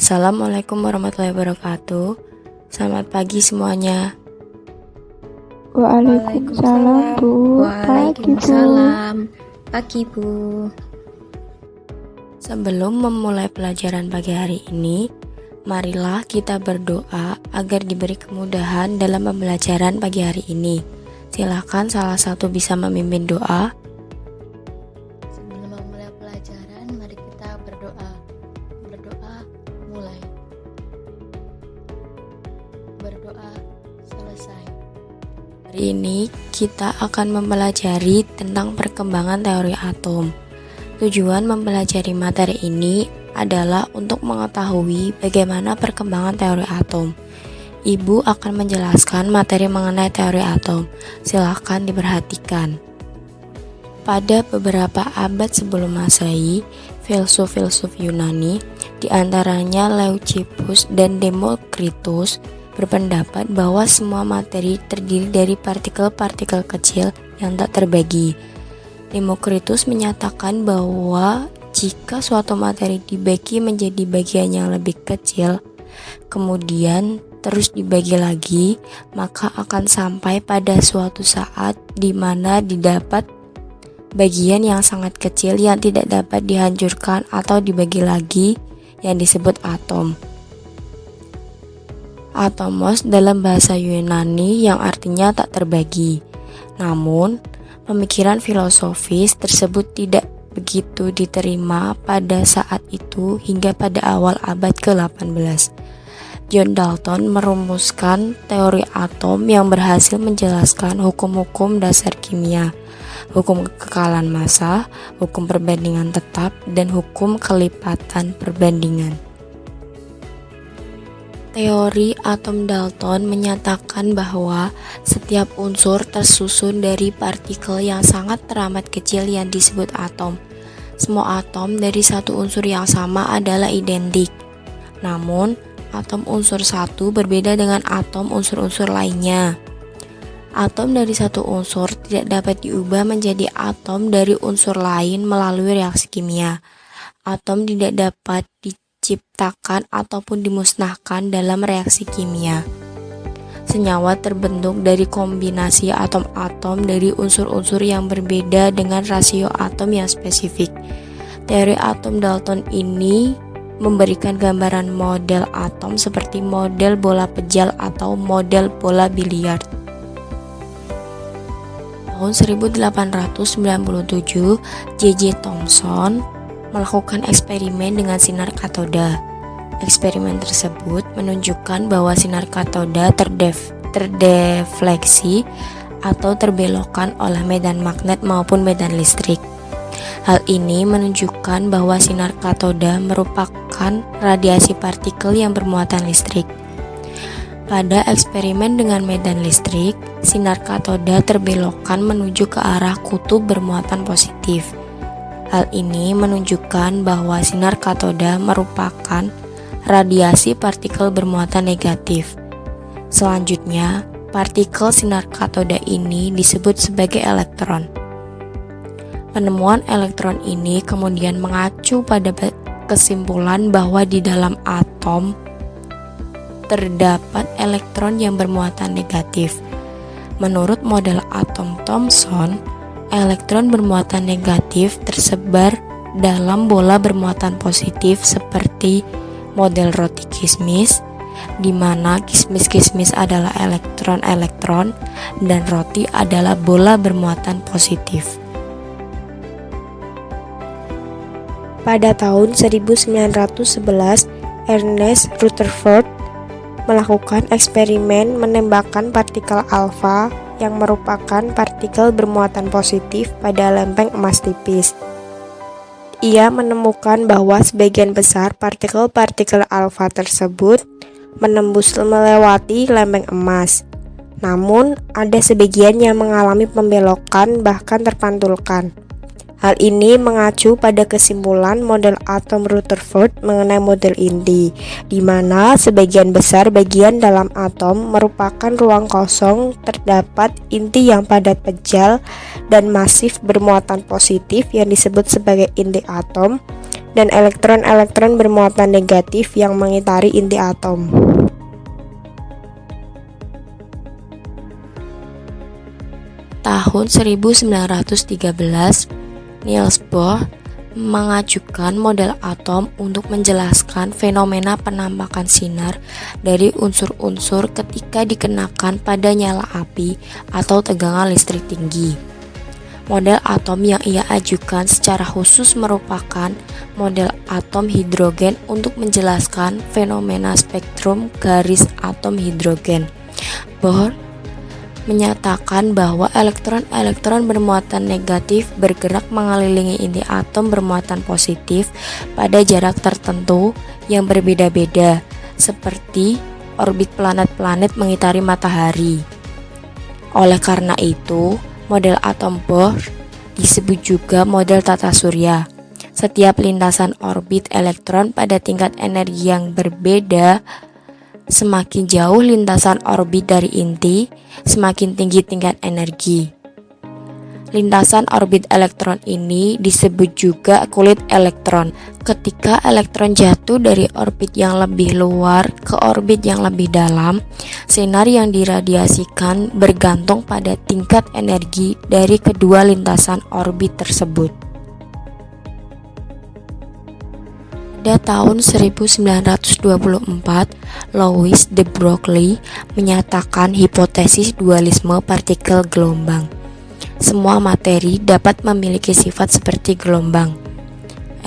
Assalamualaikum warahmatullahi wabarakatuh. Selamat pagi semuanya. Waalaikumsalam Bu. Waalaikumsalam. Pagi Bu. Sebelum memulai pelajaran pagi hari ini, marilah kita berdoa agar diberi kemudahan dalam pembelajaran pagi hari ini. Silakan salah satu bisa memimpin doa. Sebelum memulai pelajaran, mari kita berdoa. Berdoa mulai. Berdoa selesai. Hari ini kita akan mempelajari tentang perkembangan teori atom. Tujuan mempelajari materi ini adalah untuk mengetahui bagaimana perkembangan teori atom. Ibu akan menjelaskan materi mengenai teori atom. Silakan diperhatikan. Pada beberapa abad sebelum Masehi, filsuf-filsuf Yunani, diantaranya Leucippus dan Demokritus, berpendapat bahwa semua materi terdiri dari partikel-partikel kecil yang tak terbagi. Demokritus menyatakan bahwa jika suatu materi dibagi menjadi bagian yang lebih kecil, kemudian terus dibagi lagi, maka akan sampai pada suatu saat di mana didapat bagian yang sangat kecil yang tidak dapat dihancurkan atau dibagi lagi, yang disebut atom. Atomos dalam bahasa Yunani yang artinya tak terbagi. Namun, pemikiran filosofis tersebut tidak begitu diterima pada saat itu hingga pada awal abad ke-18. John Dalton merumuskan teori atom yang berhasil menjelaskan hukum-hukum dasar kimia, hukum kekekalan massa, hukum perbandingan tetap, dan hukum kelipatan perbandingan. Teori atom Dalton menyatakan bahwa setiap unsur tersusun dari partikel yang sangat teramat kecil yang disebut atom. Semua atom dari satu unsur yang sama adalah identik. Namun, atom unsur satu berbeda dengan atom unsur-unsur lainnya. Atom dari satu unsur tidak dapat diubah menjadi atom dari unsur lain melalui reaksi kimia. Atom tidak dapat diciptakan ataupun dimusnahkan dalam reaksi kimia. Senyawa terbentuk dari kombinasi atom-atom dari unsur-unsur yang berbeda dengan rasio atom yang spesifik. Teori atom Dalton ini memberikan gambaran model atom seperti model bola pejal atau model bola biliar. Tahun 1897, J.J. Thomson melakukan eksperimen dengan sinar katoda. Eksperimen tersebut menunjukkan bahwa sinar katoda terdefleksi atau terbelokkan oleh medan magnet maupun medan listrik. Hal ini menunjukkan bahwa sinar katoda merupakan radiasi partikel yang bermuatan listrik. Pada eksperimen dengan medan listrik, sinar katoda terbelokkan menuju ke arah kutub bermuatan positif. Hal ini menunjukkan bahwa sinar katoda merupakan radiasi partikel bermuatan negatif. Selanjutnya, partikel sinar katoda ini disebut sebagai elektron. Penemuan elektron ini kemudian mengacu pada kesimpulan bahwa di dalam atom terdapat elektron yang bermuatan negatif. Menurut model atom Thomson, elektron bermuatan negatif tersebar dalam bola bermuatan positif seperti model roti kismis, di mana kismis-kismis adalah elektron-elektron dan roti adalah bola bermuatan positif. Pada tahun 1911, Ernest Rutherford melakukan eksperimen menembakkan partikel alfa yang merupakan partikel bermuatan positif pada lempeng emas tipis. Ia menemukan bahwa sebagian besar partikel-partikel alfa tersebut melewati lempeng emas. Namun, ada sebagian yang mengalami pembelokan bahkan terpantulkan. Hal ini mengacu pada kesimpulan model atom Rutherford mengenai model inti, di mana sebagian besar bagian dalam atom merupakan ruang kosong, terdapat inti yang padat pejal dan masif bermuatan positif yang disebut sebagai inti atom, dan elektron-elektron bermuatan negatif yang mengitari inti atom. Tahun 1913, Niels Bohr mengajukan model atom untuk menjelaskan fenomena penampakan sinar dari unsur-unsur ketika dikenakan pada nyala api atau tegangan listrik tinggi. Model atom yang ia ajukan secara khusus merupakan model atom hidrogen untuk menjelaskan fenomena spektrum garis atom hidrogen. Bohr menyatakan bahwa elektron-elektron bermuatan negatif bergerak mengelilingi inti atom bermuatan positif pada jarak tertentu yang berbeda-beda, seperti orbit planet-planet mengitari matahari. Oleh karena itu, model atom Bohr disebut juga model tata surya. Setiap lintasan orbit elektron pada tingkat energi yang berbeda. Semakin jauh lintasan orbit dari inti, semakin tinggi tingkat energi. Lintasan orbit elektron ini disebut juga kulit elektron. Ketika elektron jatuh dari orbit yang lebih luar ke orbit yang lebih dalam, sinar yang diradiasikan bergantung pada tingkat energi dari kedua lintasan orbit tersebut. Pada tahun 1924, Louis de Broglie menyatakan hipotesis dualisme partikel gelombang. Semua materi dapat memiliki sifat seperti gelombang.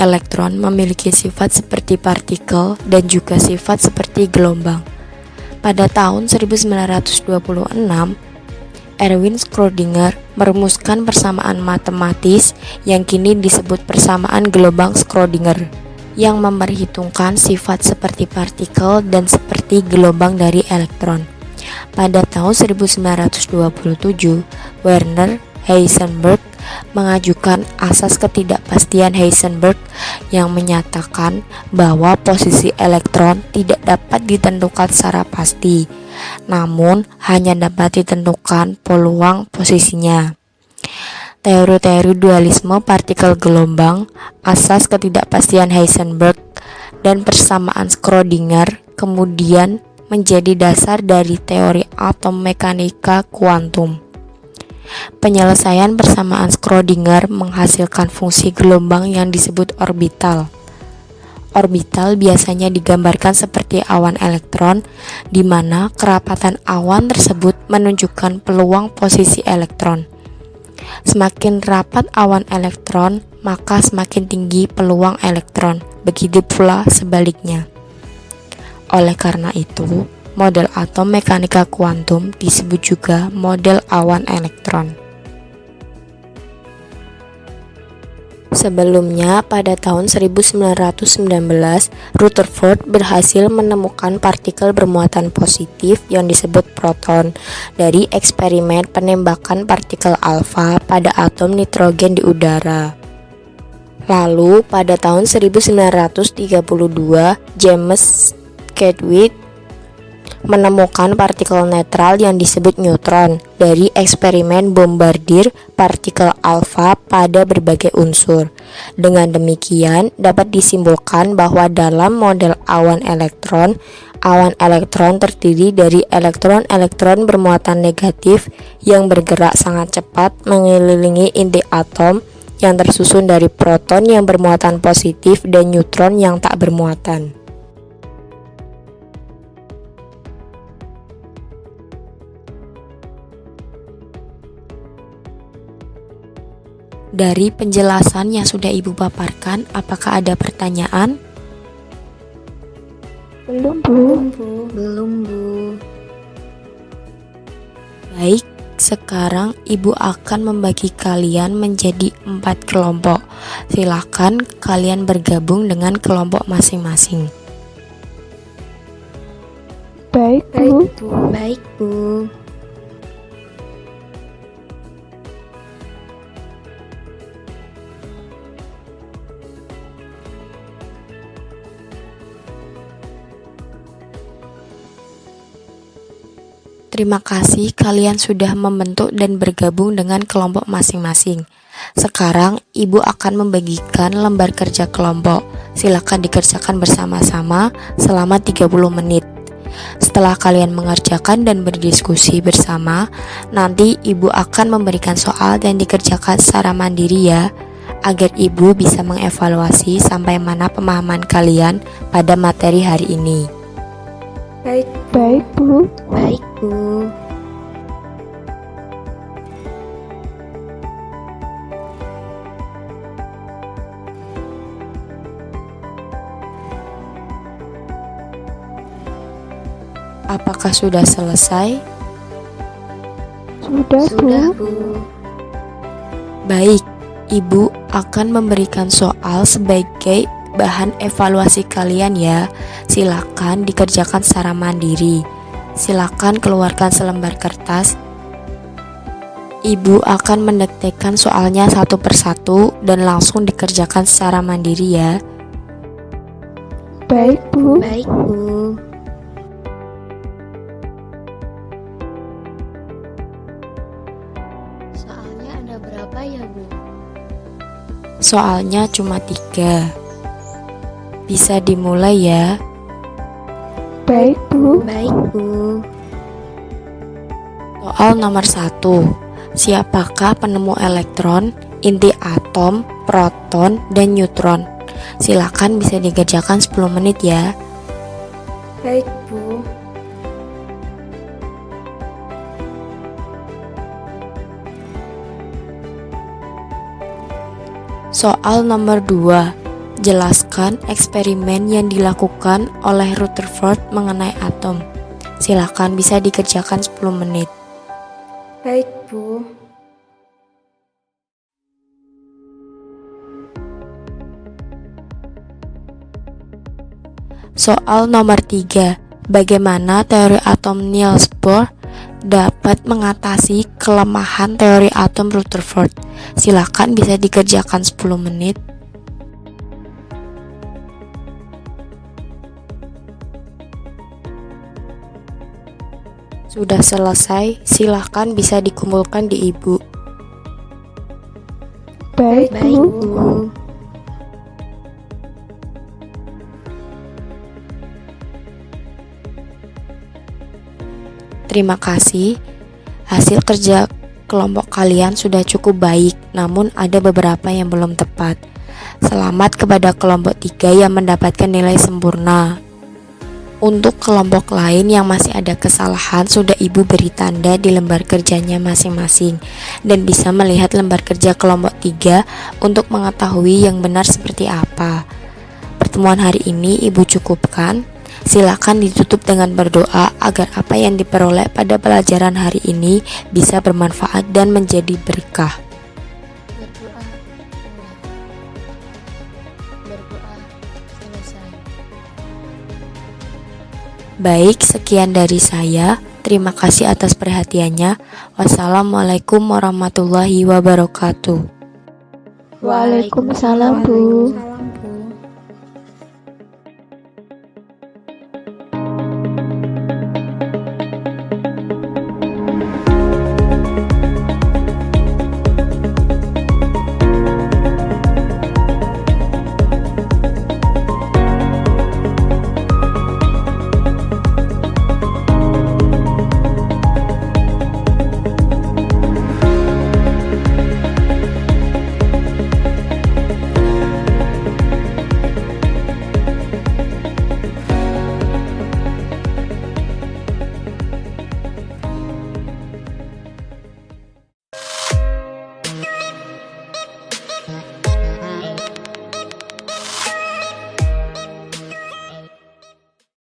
Elektron memiliki sifat seperti partikel dan juga sifat seperti gelombang. Pada tahun 1926, Erwin Schrödinger merumuskan persamaan matematis yang kini disebut persamaan gelombang Schrödinger, yang memperhitungkan sifat seperti partikel dan seperti gelombang dari elektron. Pada tahun 1927, Werner Heisenberg mengajukan asas ketidakpastian Heisenberg yang menyatakan bahwa posisi elektron tidak dapat ditentukan secara pasti, namun hanya dapat ditentukan peluang posisinya. Teori-teori dualisme partikel gelombang, asas ketidakpastian Heisenberg, dan persamaan Schrödinger kemudian menjadi dasar dari teori atom mekanika kuantum. Penyelesaian persamaan Schrödinger menghasilkan fungsi gelombang yang disebut orbital. Orbital biasanya digambarkan seperti awan elektron, di mana kerapatan awan tersebut menunjukkan peluang posisi elektron. Semakin rapat awan elektron, maka semakin tinggi peluang elektron. Begitu pula sebaliknya. Oleh karena itu, model atom mekanika kuantum disebut juga model awan elektron. Sebelumnya, pada tahun 1919, Rutherford berhasil menemukan partikel bermuatan positif yang disebut proton dari eksperimen penembakan partikel alfa pada atom nitrogen di udara. Lalu, pada tahun 1932, James Chadwick menemukan partikel netral yang disebut neutron dari eksperimen bombardir partikel alfa pada berbagai unsur. Dengan demikian, dapat disimpulkan bahwa dalam model awan elektron terdiri dari elektron-elektron bermuatan negatif yang bergerak sangat cepat mengelilingi inti atom yang tersusun dari proton yang bermuatan positif dan neutron yang tak bermuatan. Dari penjelasan yang sudah Ibu paparkan, apakah ada pertanyaan? Belum, Bu. Belum, Bu. Baik, sekarang Ibu akan membagi kalian menjadi 4 kelompok. Silakan kalian bergabung dengan kelompok masing-masing. Baik, Bu. Baik, Bu. Terima kasih kalian sudah membentuk dan bergabung dengan kelompok masing-masing. Sekarang Ibu akan membagikan lembar kerja kelompok. Silakan dikerjakan bersama-sama selama 30 menit. Setelah kalian mengerjakan dan berdiskusi bersama, nanti Ibu akan memberikan soal dan dikerjakan secara mandiri ya, agar Ibu bisa mengevaluasi sampai mana pemahaman kalian pada materi hari ini. Baik, Bu. Baik, Bu. Apakah sudah selesai? Sudah, Bu. Baik, Ibu akan memberikan soal sebagai bahan evaluasi kalian ya. Silakan dikerjakan secara mandiri. Silakan keluarkan selembar kertas. Ibu akan mendektekan soalnya satu persatu dan langsung dikerjakan secara mandiri ya. Baik, Bu. Baik, Bu. Soalnya ada berapa ya, Bu? Soalnya cuma 3. Bisa dimulai ya. Baik, Bu. Baik, Bu. Soal nomor 1. Siapakah penemu elektron, inti atom, proton, dan neutron? Silakan bisa dikerjakan 10 menit ya. Baik, Bu. Soal nomor 2. Jelaskan eksperimen yang dilakukan oleh Rutherford mengenai atom. Silakan bisa dikerjakan 10 menit. Baik, Bu. Soal nomor 3. Bagaimana teori atom Niels Bohr dapat mengatasi kelemahan teori atom Rutherford? Silakan bisa dikerjakan 10 menit. Sudah selesai, silakan bisa dikumpulkan di Ibu. Baik, Baik, Bu. Bu. Terima kasih. Hasil kerja kelompok kalian sudah cukup baik, namun ada beberapa yang belum tepat. Selamat kepada kelompok 3 yang mendapatkan nilai sempurna. Untuk kelompok lain yang masih ada kesalahan, sudah Ibu beri tanda di lembar kerjanya masing-masing dan bisa melihat lembar kerja kelompok 3 untuk mengetahui yang benar seperti apa. Pertemuan hari ini Ibu cukupkan. Silakan ditutup dengan berdoa agar apa yang diperoleh pada pelajaran hari ini bisa bermanfaat dan menjadi berkah. Berdoa selesai. Baik, sekian dari saya. Terima kasih atas perhatiannya. Wassalamualaikum warahmatullahi wabarakatuh. Waalaikumsalam, Bu.